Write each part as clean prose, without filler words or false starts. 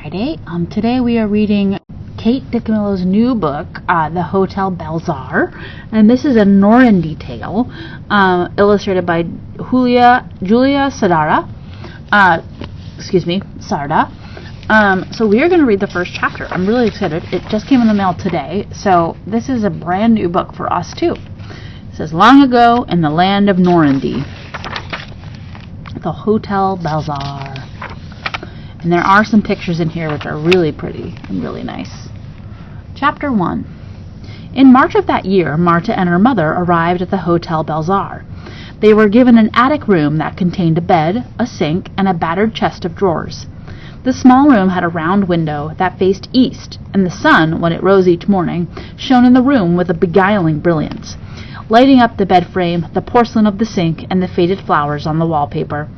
Friday. Today we are reading Kate DiCamillo's new book, The Hotel Balzaar, and this is a Normandy tale, illustrated by Julia Sarda. So we are going to read the first chapter. I'm really excited. It just came in the mail today, so this is a brand new book for us too. It says, long ago in the land of Normandy, the Hotel Balzaar. And there are some pictures in here which are really pretty and really nice. Chapter 1. In March of that year, Marta and her mother arrived at the Hotel Balzaar. They were given an attic room that contained a bed, a sink, and a battered chest of drawers. The small room had a round window that faced east, and the sun, when it rose each morning, shone in the room with a beguiling brilliance, lighting up the bed frame, the porcelain of the sink, and the faded flowers on the wallpaper.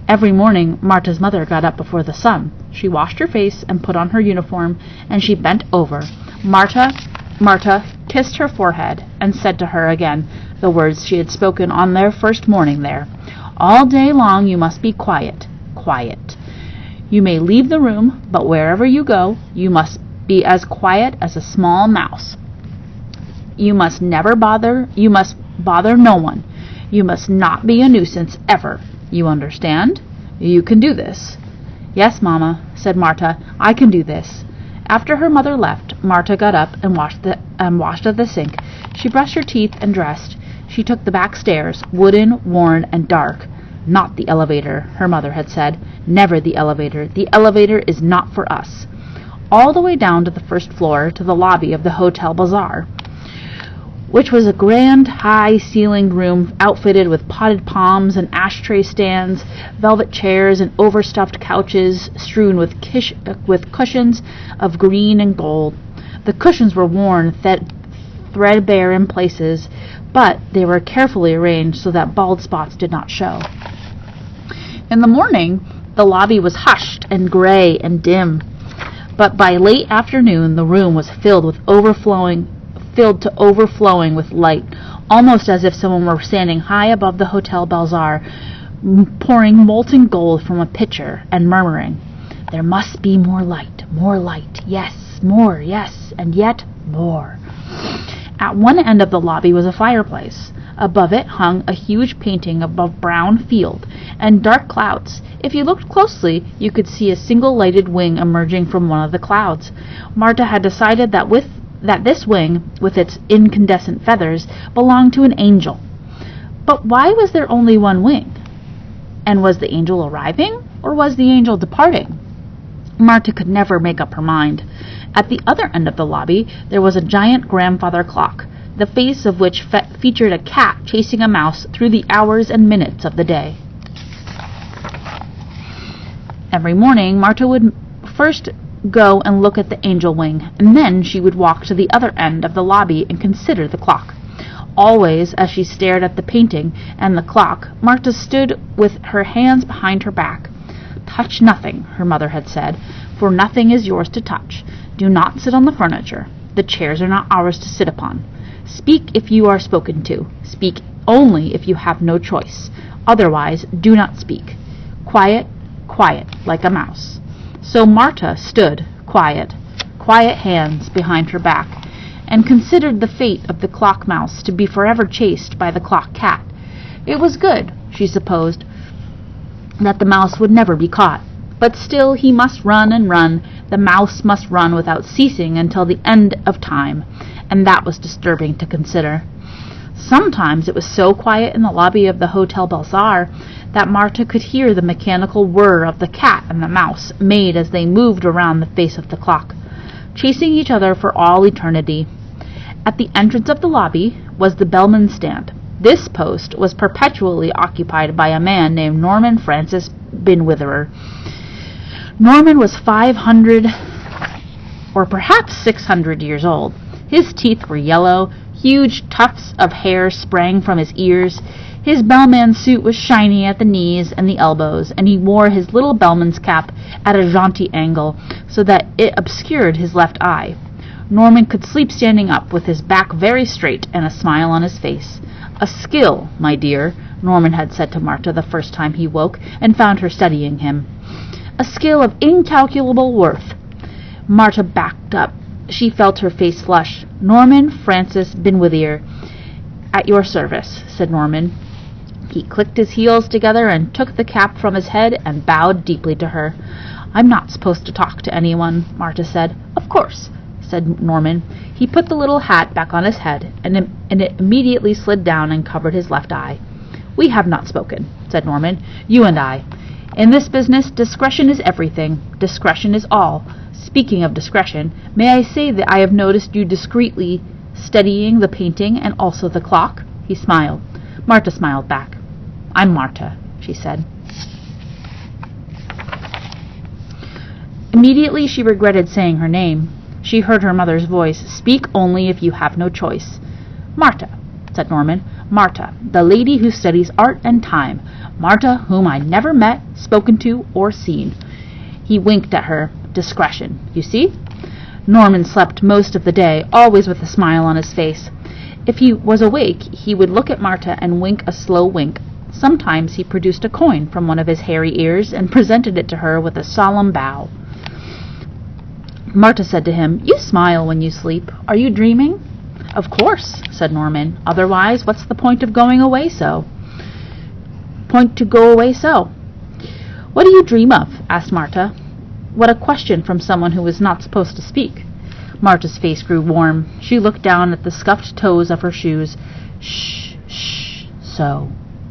Every morning, Marta's mother got up before the sun. She washed her face and put on her uniform, and she bent over. Marta kissed her forehead and said to her again the words she had spoken on their first morning there. All day long you must be quiet, quiet. You may leave the room, but wherever you go, you must be as quiet as a small mouse. You must bother no one. You must not be a nuisance ever. You understand? You can do this. Yes, Mama, said Marta, I can do this. After her mother left, Marta got up and washed at the sink. She brushed her teeth and dressed. She took the back stairs, wooden, worn, and dark. Not the elevator, her mother had said. Never the elevator. The elevator is not for us. All the way down to the first floor, to the lobby of the Hotel Balzaar, which was a grand, high-ceilinged room outfitted with potted palms and ashtray stands, velvet chairs, and overstuffed couches strewn with cushions of green and gold. The cushions were worn threadbare in places, but they were carefully arranged so that bald spots did not show. In the morning, the lobby was hushed and gray and dim, but by late afternoon the room was filled to overflowing with light, almost as if someone were standing high above the Hotel Balzaar, pouring molten gold from a pitcher and murmuring, there must be more light, yes, more, yes, and yet more. At one end of the lobby was a fireplace. Above it hung a huge painting of a brown field and dark clouds. If you looked closely, you could see a single lighted wing emerging from one of the clouds. Marta had decided that this wing, with its incandescent feathers, belonged to an angel. But why was there only one wing? And was the angel arriving, or was the angel departing? Marta could never make up her mind. At the other end of the lobby there was a giant grandfather clock, the face of which featured a cat chasing a mouse through the hours and minutes of the day. Every morning Marta would first go and look at the angel wing, and then she would walk to the other end of the lobby and consider the clock. Always, as she stared at the painting and the clock, Marta stood with her hands behind her back. Touch nothing, her mother had said, for nothing is yours to touch. Do not sit on the furniture. The chairs are not ours to sit upon. Speak if you are spoken to. Speak only if you have no choice. Otherwise, do not speak. Quiet, quiet, like a mouse. So Marta stood, quiet hands behind her back, and considered the fate of the clock mouse to be forever chased by the clock cat. It was good, she supposed, that the mouse would never be caught. But still he must run and run. The mouse must run without ceasing until the end of time, and that was disturbing to consider. Sometimes it was so quiet in the lobby of the Hotel Balzaar that Marta could hear the mechanical whir of the cat and the mouse made as they moved around the face of the clock, chasing each other for all eternity. At the entrance of the lobby was the bellman's stand. This post was perpetually occupied by a man named Norman Francis Binwitherer. Norman was 500 or perhaps 600 years old. His teeth were yellow. Huge tufts of hair sprang from his ears. His bellman's suit was shiny at the knees and the elbows, and he wore his little bellman's cap at a jaunty angle, so that it obscured his left eye. Norman could sleep standing up, with his back very straight and a smile on his face. A skill, my dear, Norman had said to Marta the first time he woke and found her studying him. A skill of incalculable worth. Marta backed up. She felt her face flush. "Norman Francis Binwithier, at your service," said Norman. He clicked his heels together and took the cap from his head and bowed deeply to her. "I'm not supposed to talk to anyone," Marta said. "Of course," said Norman. He put the little hat back on his head, and it immediately slid down and covered his left eye. "We have not spoken," said Norman. "You and I. In this business, discretion is everything. Discretion is all. Speaking of discretion, may I say that I have noticed you discreetly studying the painting and also the clock?" He smiled. Marta smiled back. "I'm Marta," she said. Immediately she regretted saying her name. She heard her mother's voice. "Speak only if you have no choice." "Marta," said Norman. "Marta, the lady who studies art and time. Marta, whom I never met, spoken to, or seen." He winked at her. "Discretion, you see?" Norman slept most of the day, always with a smile on his face. If he was awake, he would look at Marta and wink a slow wink. Sometimes he produced a coin from one of his hairy ears and presented it to her with a solemn bow. Marta said to him, "You smile when you sleep. Are you dreaming?" "Of course," said Norman. "Otherwise, what's the point of going away so?" "Point to go away so." "What do you dream of?" asked Marta. What a question from someone who was not supposed to speak. Marta's face grew warm. She looked down at the scuffed toes of her shoes. "Shh, shh, so,"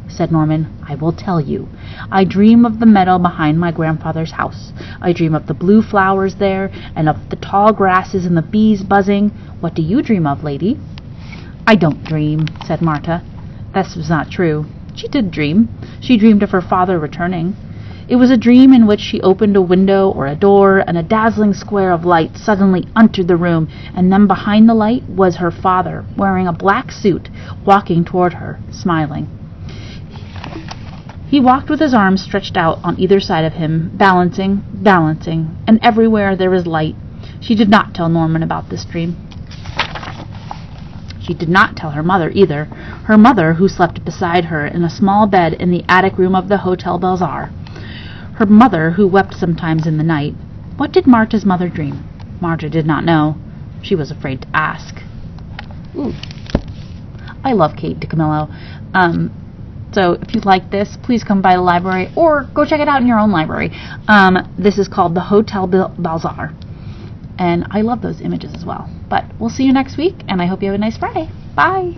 said Norman. "I will tell you. I dream of the meadow behind my grandfather's house. I dream of the blue flowers there, and of the tall grasses and the bees buzzing. What do you dream of, lady?" "I don't dream," said Marta. This was not true. She did dream. She dreamed of her father returning. It was a dream in which she opened a window or a door, and a dazzling square of light suddenly entered the room, and then behind the light was her father, wearing a black suit, walking toward her, smiling. He walked with his arms stretched out on either side of him, balancing, and everywhere there was light. She did not tell Norman about this dream. She did not tell her mother either, her mother who slept beside her in a small bed in the attic room of the Hotel Balzaar. Her mother who wept sometimes in the night. What did Marta's mother dream? Marta did not know. She was afraid to ask. Ooh. I love Kate DiCamillo. So if you like this, please come by the library or go check it out in your own library. This is called the Hotel Balzaar. And I love those images as well. But we'll see you next week, and I hope you have a nice Friday. Bye!